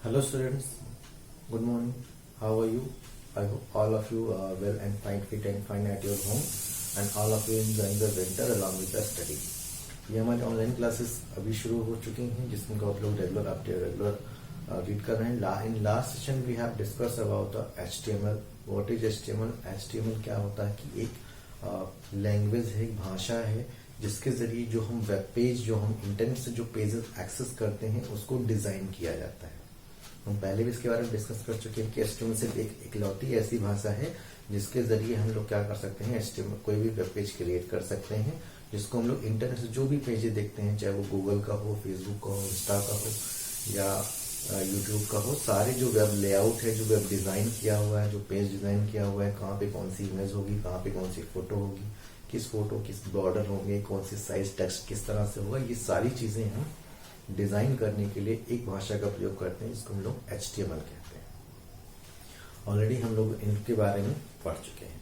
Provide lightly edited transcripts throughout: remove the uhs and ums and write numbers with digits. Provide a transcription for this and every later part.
Hello students, good morning. How are you? I hope all of you are well and fine, fit and fine at your home, and all of you enjoying the winter along with the study. ये हमारी online classes अभी शुरू हो चुकी हैं जिसमें आप लोग रेगुलर रीड कर रहे हैं. In last session we have discuss about the HTML. What is HTML? HTML क्या होता है कि एक लैंग्वेज है, एक भाषा है जिसके जरिए जो हम वेब पेज, जो हम इंटरनेट से जो पेजेस एक्सेस करते हैं उसको डिजाइन किया जाता है. हम पहले भी इसके बारे में डिस्कस कर चुके हैं कि HTML सिर्फ एक इकलौती ऐसी भाषा है जिसके जरिए हम लोग क्या कर सकते हैं, HTML कोई भी वेब पेज क्रिएट कर सकते हैं जिसको हम लोग इंटरनेट से जो भी पेजेस देखते हैं, चाहे वो गूगल का हो, फेसबुक का हो, इंस्टा का हो या यूट्यूब का हो, सारे जो वेब लेआउट है, जो वेब डिजाइन किया हुआ है, जो पेज डिजाइन किया हुआ है, कहाँ पे कौन सी इमेज होगी, कहाँ पे कौन सी फोटो होगी, किस फोटो किस बॉर्डर होंगे, कौन सी साइज टेक्स्ट किस तरह से होगा, ये सारी चीजें हम डिजाइन करने के लिए एक भाषा का प्रयोग करते हैं जिसको हम लोग HTML कहते हैं. ऑलरेडी हम लोग इनके बारे में पढ़ चुके हैं.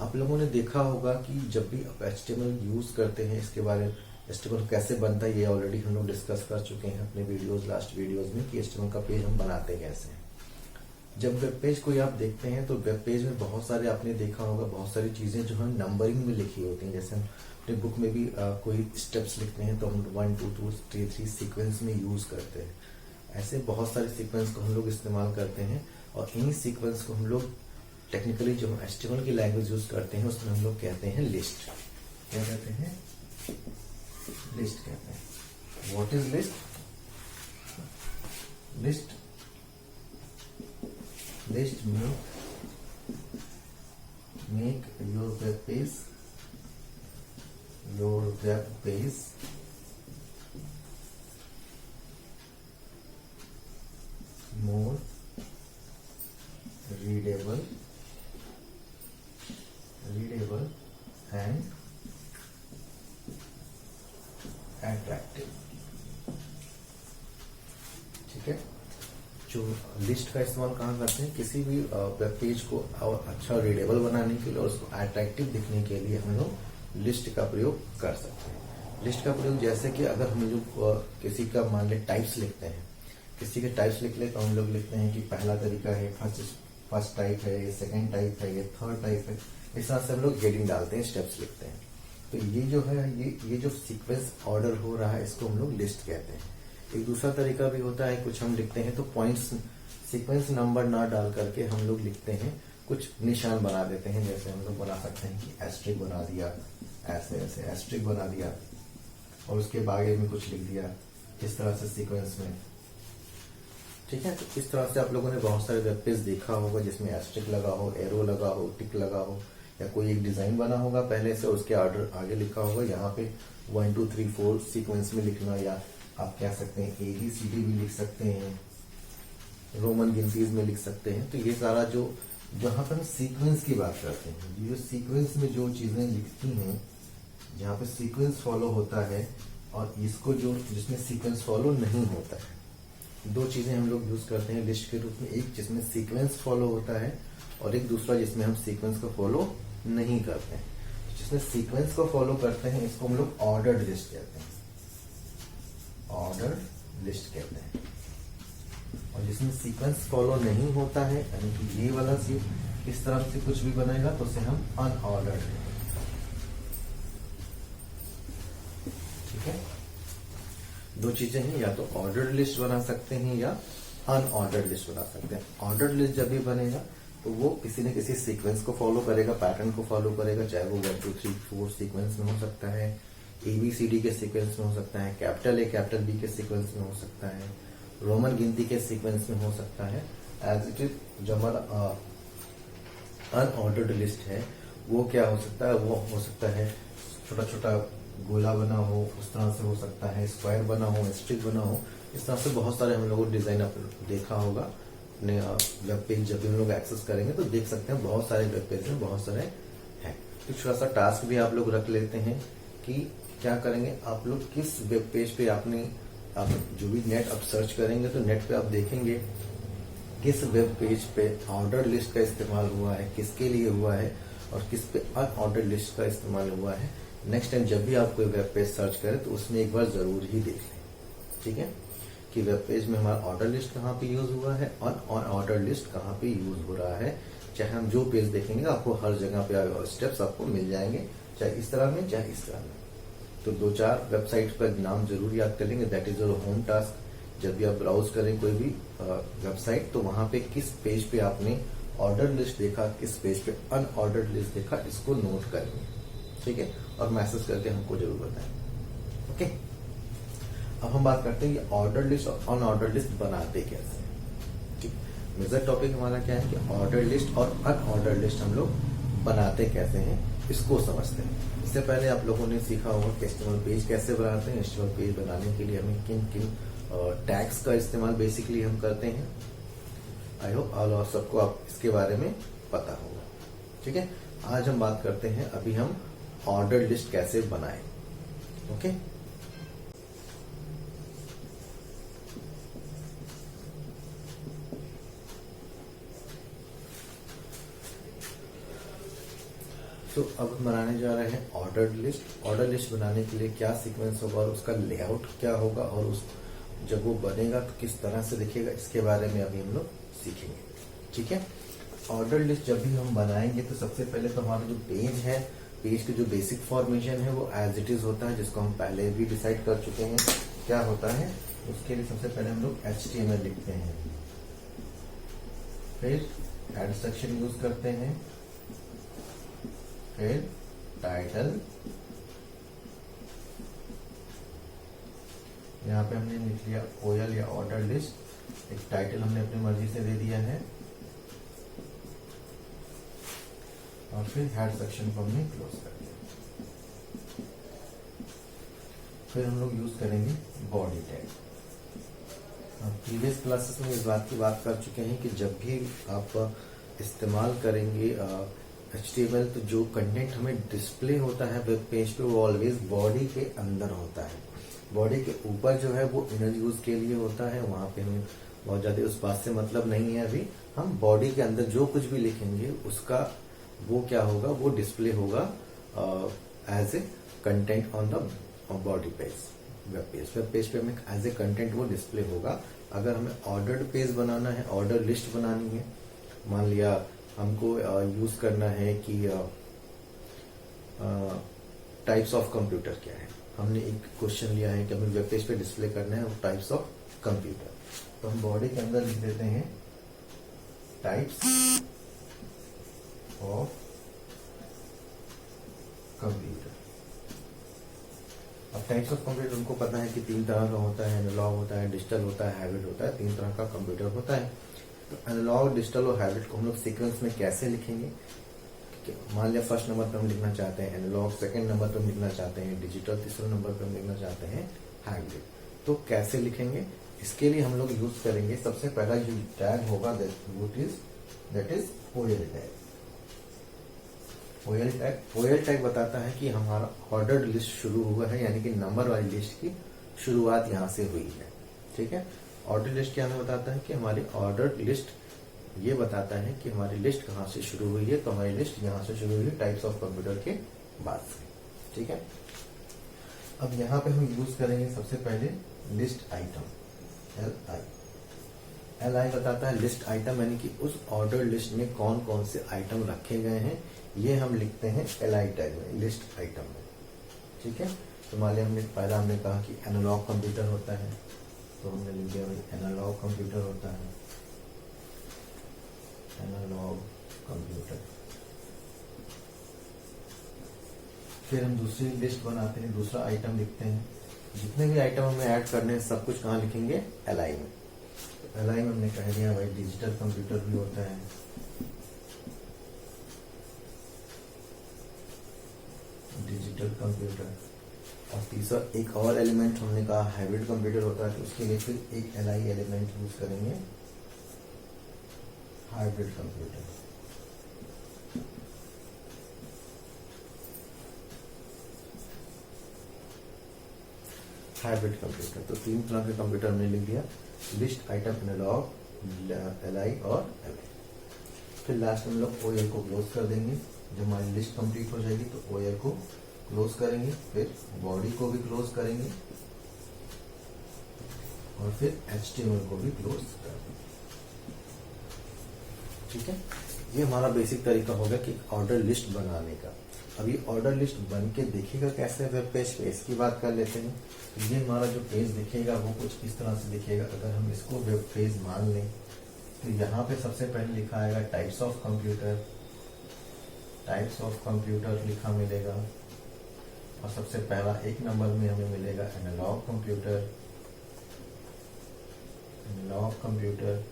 आप लोगों ने देखा होगा कि जब भी आप HTML यूज करते हैं, इसके बारे में HTML कैसे बनता है ये ऑलरेडी हम लोग डिस्कस कर चुके हैं अपने लास्ट वीडियोस में कि HTML का पेज हम बनाते कैसे हैं. जब वेब पेज कोई आप देखते हैं तो वेब पेज में बहुत सारे आपने देखा होगा, बहुत सारी चीजें जो हम नंबरिंग में लिखी होती हैं. जैसे हम अपने बुक में भी कोई स्टेप्स लिखते हैं तो हम 1 2 2 3 3 सीक्वेंस में यूज करते हैं. ऐसे बहुत सारे सीक्वेंस को हम लोग इस्तेमाल करते हैं और इन्हीं सीक्वेंस को हम लोग टेक्निकली जो हम HTML की लैंग्वेज यूज करते हैं उसमें हम लोग कहते हैं लिस्ट. क्या कहते हैं? लिस्ट कहते हैं. What is list? List make your web page more readable and attractive. ठीक है. जो लिस्ट का इस्तेमाल कहाँ करते हैं? किसी भी वेब पेज को और अच्छा रीडेबल बनाने के लिए और उसको अट्रैक्टिव दिखने के लिए हम लोग लिस्ट का प्रयोग कर सकते हैं. लिस्ट का प्रयोग जैसे कि अगर हम लोग किसी का मान ले टाइप्स लिखते हैं, किसी के टाइप्स लिख ले तो हम लोग लिखते हैं कि पहला तरीका है, फर्स्ट टाइप है, ये सेकेंड टाइप है, ये थर्ड टाइप है. इस तरह से हम लोग हेडिंग डालते हैं, स्टेप्स लिखते हैं. तो ये जो है ये जो सीक्वेंस ऑर्डर हो रहा है इसको हम लोग लिस्ट कहते हैं. एक दूसरा तरीका भी होता है, कुछ हम लिखते हैं तो पॉइंट्स, सीक्वेंस नंबर ना डाल करके हम लोग लिखते हैं, कुछ निशान बना देते हैं. जैसे हम लोग बना सकते हैं कि एस्ट्रिक बना दिया, ऐसे ऐसे एस्ट्रिक बना दिया और उसके बागे में कुछ लिख दिया इस तरह से सीक्वेंस में. ठीक है. तो इस तरह से आप लोगों ने बहुत सारे वेब पेज देखा होगा जिसमें एस्ट्रिक लगा हो, एरो लगा हो, टिक लगा हो या कोई एक डिजाइन बना होगा पहले से, उसके ऑर्डर आगे लिखा होगा. यहाँ पे 1 2 3 4 सीक्वेंस में लिखना, या आप कह सकते हैं ABCD भी लिख सकते हैं, रोमन गिनतीज में लिख सकते हैं. तो ये सारा जो जहां पर हम सीक्वेंस की बात करते हैं, ये जो सीक्वेंस में जो चीजें लिखती हैं, जहां पे सीक्वेंस फॉलो होता है और इसको जो जिसमें सीक्वेंस फॉलो नहीं होता है, दो चीजें हम लोग यूज करते हैं लिस्ट के रूप में. एक जिसमें सीक्वेंस फॉलो होता है और एक दूसरा जिसमें हम सीक्वेंस को फॉलो नहीं करते हैं. जिसमें सीक्वेंस को फॉलो करते हैं इसको हम लोग ऑर्डर्ड लिस्ट कहते हैं, ऑर्डर लिस्ट कहते हैं. और जिसमें सीक्वेंस फॉलो नहीं होता है, यानी कि ये वाला सिर्फ इस तरफ से कुछ भी बनेगा तो उसे हम अनऑर्डर्ड कहते हैं. ठीक है. दो चीजें हैं, या तो ऑर्डर्ड लिस्ट बना सकते हैं या अनऑर्डर्ड लिस्ट बना सकते हैं. ऑर्डर्ड लिस्ट जब भी बनेगा तो वो किसी न किसी सीक्वेंस को फॉलो करेगा, पैटर्न को फॉलो करेगा, चाहे वो 1 2 3 4 सीक्वेंस में हो सकता है, ABCD के सीक्वेंस में हो सकता है, कैपिटल A कैपिटल B के सीक्वेंस में हो सकता है, रोमन गिनती के सीक्वेंस में हो सकता है. एज इट इज जो हमारा अनऑर्डर्ड लिस्ट है वो क्या हो सकता है? वो हो सकता है छोटा छोटा गोला बना हो, उस तरह से हो सकता है, स्क्वायर बना हो, स्ट्रिक बना हो. इस तरह से बहुत सारे हम लोगों डिजाइन देखा होगा अपने वेब पेज. जब भी हम लोग एक्सेस करेंगे तो देख सकते हैं बहुत सारे वेब पेज में बहुत सारे हैं. तो छोटा सा टास्क भी आप लोग रख लेते हैं कि क्या करेंगे, आप लोग किस वेब पेज पे आप जो भी नेट आप सर्च करेंगे तो नेट पे आप देखेंगे किस वेब पेज पे ऑर्डर लिस्ट का इस्तेमाल हुआ है, किसके लिए हुआ है, और किस पे अनऑर्डर लिस्ट का इस्तेमाल हुआ है. नेक्स्ट टाइम जब भी आप कोई वेब पेज सर्च करें तो उसमें एक बार जरूर ही देख लें. ठीक है. कि वेब पेज में हमारा ऑर्डर लिस्ट कहाँ पे यूज हुआ है और ऑर्डर लिस्ट कहाँ पे यूज हो रहा है। चाहे हम जो पेज देखेंगे आपको हर जगह पे स्टेप्स आपको मिल जाएंगे, चाहे इस तरह में चाहे इस तरह में। तो 2-4 वेबसाइट पर नाम जरूर याद कर लेंगे, that is your home task. जब भी आप ब्राउज करें कोई भी वेबसाइट, तो वहां पे किस पेज पे आपने ऑर्डर लिस्ट देखा, किस पेज पे अनऑर्डर्ड लिस्ट देखा, इसको नोट करेंगे, ठीक है, और मैसेज करके हमको जरूर बताएं। ओके, अब हम बात करते हैं कि ऑर्डर लिस्ट और अनऑर्डर लिस्ट बनाते कैसे हैं। ठीक, मेजर टॉपिक हमारा क्या है कि ऑर्डर लिस्ट और अनऑर्डर लिस्ट हम लोग बनाते कैसे हैं, इसको समझते हैं। इससे पहले आप लोगों ने सीखा होगा कि एचटीएमएल पेज कैसे बनाते हैं। एचटीएमएल पेज बनाने के लिए हमें किन किन टैग्स का इस्तेमाल बेसिकली हम करते हैं। आई होप आप सबको आप इसके बारे में पता होगा। ठीक है, आज हम बात करते हैं अभी हम ऑर्डर लिस्ट कैसे बनाएं। ओके, तो अब हम बनाने जा रहे हैं ऑर्डर लिस्ट। ऑर्डर लिस्ट बनाने के लिए क्या सीक्वेंस होगा और उसका लेआउट क्या होगा और उस जब वो बनेगा तो किस तरह से दिखेगा, इसके बारे में अभी हम लोग सीखेंगे। ठीक है, ऑर्डर लिस्ट जब भी हम बनाएंगे तो सबसे पहले तो हमारा जो पेज है, पेज की जो बेसिक फॉर्मेशन है वो एज इट इज होता है, जिसको हम पहले भी डिसाइड कर चुके हैं क्या होता है। उसके लिए सबसे पहले हम लोग HTML लिखते हैं, फिर हेड सेक्शन यूज करते हैं, फिर टाइटल, यहाँ पे हमने लिख लिया OL या ऑर्डर लिस्ट। एक टाइटल हमने अपनी मर्जी से दे दिया है और फिर हेड सेक्शन को हमने क्लोज कर दिया। फिर हम लोग यूज करेंगे बॉडी टैग। प्रीवियस क्लासेस में इस बात की बात कर चुके हैं कि जब भी आप इस्तेमाल करेंगे HTML, तो जो कंटेंट हमें डिस्प्ले होता है वेब पेज पे वो ऑलवेज बॉडी के अंदर होता है। बॉडी के ऊपर जो है वो इनर यूज के लिए होता है, वहां पे हमें बहुत ज्यादा उस बात से मतलब नहीं है। अभी हम बॉडी के अंदर जो कुछ भी लिखेंगे उसका वो क्या होगा, वो डिस्प्ले होगा as a content on the body page, web page. Web page पे हमें एज ए कंटेंट वो डिस्प्ले होगा। अगर हमें ऑर्डर्ड पेज बनाना है, ऑर्डर लिस्ट बनानी है, मान लिया हमको यूज करना है कि टाइप्स ऑफ कंप्यूटर क्या है, हमने एक क्वेश्चन लिया है कि हमें वेब पेज पे डिस्प्ले करना है वो टाइप्स ऑफ कंप्यूटर, तो हम बॉडी के अंदर लिख देते हैं टाइप्स ऑफ कंप्यूटर। अब टाइप्स ऑफ कंप्यूटर उनको पता है कि 3 तरह का होता है, एनालॉग होता है, डिजिटल होता है, हाइब्रिड होता है। 3 तरह का कंप्यूटर होता है। तो एनालॉग, डिजिटल और हाइब्रिड को हम लोग सीक्वेंस में कैसे लिखेंगे। मान लिया फर्स्ट नंबर पर हम लिखना चाहते हैं एनालॉग, सेकंड नंबर पर हम लिखना चाहते हैं डिजिटल, तीसरे नंबर पर हम लिखना चाहते हैं हाइब्रिड। तो कैसे लिखेंगे, इसके लिए हम लोग यूज करेंगे सबसे पहला जो टैग होगा that is OL tag. OL tag बताता है कि हमारा ऑर्डर लिस्ट शुरू हुआ है, यानी कि नंबर वाली लिस्ट की शुरुआत यहां से हुई है। ठीक है, ऑर्डर लिस्ट क्या हमें बताता है कि हमारी ऑर्डर लिस्ट ये बताता है कि हमारी लिस्ट कहां से शुरू हुई है। तो हमारी लिस्ट यहां से शुरू हुई है टाइप्स ऑफ कंप्यूटर के बाद से। ठीक है, अब यहां पे हम यूज करेंगे सबसे पहले लिस्ट आइटम, LI बताता है लिस्ट आइटम, यानी कि उस ऑर्डर लिस्ट में कौन कौन से आइटम रखे गए हैं, ये हम लिखते हैं LI टैग में, लिस्ट आइटम में। ठीक है, तो मान लिया हमने कहा कि एनालॉग कंप्यूटर होता है, तो हमने लिख दिया भाई एनालॉग कंप्यूटर होता है, एनालॉग कंप्यूटर। फिर हम दूसरी लिस्ट बनाते हैं, दूसरा आइटम लिखते हैं। जितने भी आइटम हमें ऐड करने हैं सब कुछ कहाँ लिखेंगे, LI में। तो LI में हमने कह दिया भाई डिजिटल कंप्यूटर भी होता है, डिजिटल कंप्यूटर। और तीसरा एक और एलिमेंट हमने कहा हाइब्रिड कंप्यूटर होता है, तो उसके लिए फिर एक LI एलिमेंट यूज करेंगे, हाइब्रिड कंप्यूटर। हाइब्रिड कंप्यूटर, तो 3 तरह के कंप्यूटर हमने लिख दिया, लिस्ट आइटम, एनालॉग, LI और LI। फिर लास्ट में हम लोग OL को क्लोज कर देंगे। जब हमारी लिस्ट कंप्लीट हो जाएगी तो OL को क्लोज करेंगे, फिर बॉडी को भी क्लोज करेंगे, और फिर HTML को भी क्लोज कर दें। ठीक है, ये हमारा बेसिक तरीका होगा कि ऑर्डर लिस्ट बनाने का। अभी ऑर्डर लिस्ट बन के दिखेगा कैसे वेब पेज पे, इसकी बात कर लेते हैं। ये हमारा जो पेज दिखेगा वो कुछ इस तरह से दिखेगा। अगर हम इसको वेब पेज मान लें तो यहाँ पे सबसे पहले लिखा आएगा types of computer, types of computer लिखा मिलेगा। और सबसे पहला 1 नंबर में हमें मिलेगा एनालॉग कंप्यूटर, एनालॉग कंप्यूटर।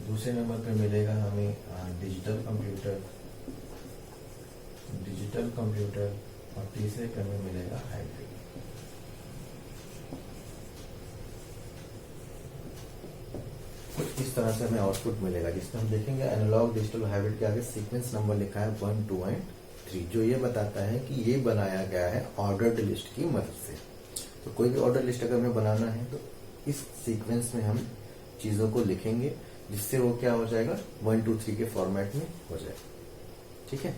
दूसरे नंबर पे मिलेगा हमें डिजिटल कंप्यूटर, डिजिटल कंप्यूटर। और तीसरे पे हमें मिलेगा हाइब्रिड। कुछ इस तरह से हमें आउटपुट मिलेगा जिसमें हम देखेंगे एनालॉग डिजिटल हाइब्रिड के आगे सीक्वेंस नंबर लिखा है 1, 2 एंड 3, जो ये बताता है कि ये बनाया गया है ऑर्डर्ड लिस्ट की मदद से। तो कोई भी ऑर्डर लिस्ट अगर हमें बनाना है तो इस सीक्वेंस में हम चीजों को लिखेंगे जिससे वो क्या हो जाएगा 1, 2, 3 के फॉर्मेट में हो जाएगा। ठीक है,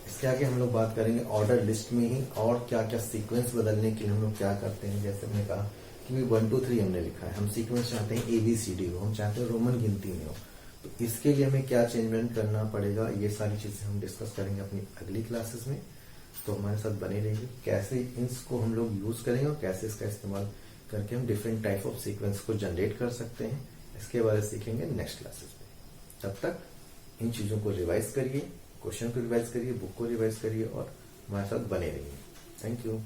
इसके आगे हम लोग बात करेंगे ऑर्डर लिस्ट में ही और क्या क्या सीक्वेंस बदलने के लिए हम लोग क्या करते हैं। जैसे मैंने कहा कि 1, 2, 3 हमने लिखा है, हम सीक्वेंस चाहते हैं ABCD हो, हम चाहते हैं रोमन गिनती में हो, तो इसके लिए हमें क्या चेंजमेंट करना पड़ेगा, ये सारी चीजें हम डिस्कस करेंगे अपनी अगली क्लासेस में। तो हमारे साथ बने रहिए, कैसे इसको हम लोग यूज करेंगे और कैसे इसका इस्तेमाल करके हम डिफरेंट टाइप ऑफ सीक्वेंस को जनरेट कर सकते हैं, इसके बारे में सीखेंगे नेक्स्ट क्लासेस में। तब तक इन चीजों को रिवाइज करिए, क्वेश्चन को रिवाइज करिए, बुक को रिवाइज करिए और हमारे साथ बने रहिए। Thank you.